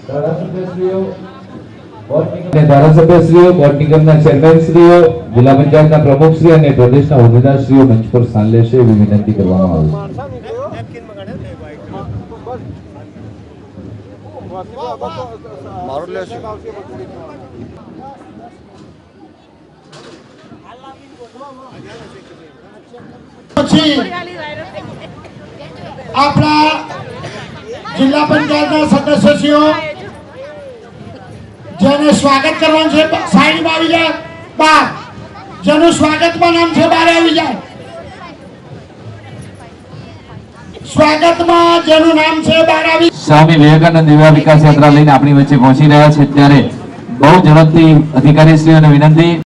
ધારાસભ્યશ્રીઓ, board નિગમના ચેરમેનશ્રીઓ, જિલ્લા પંચાયતના પ્રમુખશ્રી અને પ્રદેશના હોદ્દેદારશ્રીઓ મંચ પર સ્થાન લેશે એવી વિનંતી કરવામાં આપણા જિલ્લા પંચાયતના સદસ્યશ્રીઓ જેને સ્વાગત કરવાનું છે સાઈડમાં આવી જાય, બહાર જેનું સ્વાગતમાં નામ છે બહાર આવી જાય, સ્વાગતમાં જેનું નામ છે બહાર આવી. સ્વામી વિવેકાનંદ યુવા વિકાસ યાત્રા લઈને આપણી વચ્ચે પહોંચી રહ્યા છે ત્યારે બહુ ઝડપથી અધિકારીશ્રીઓને વિનંતી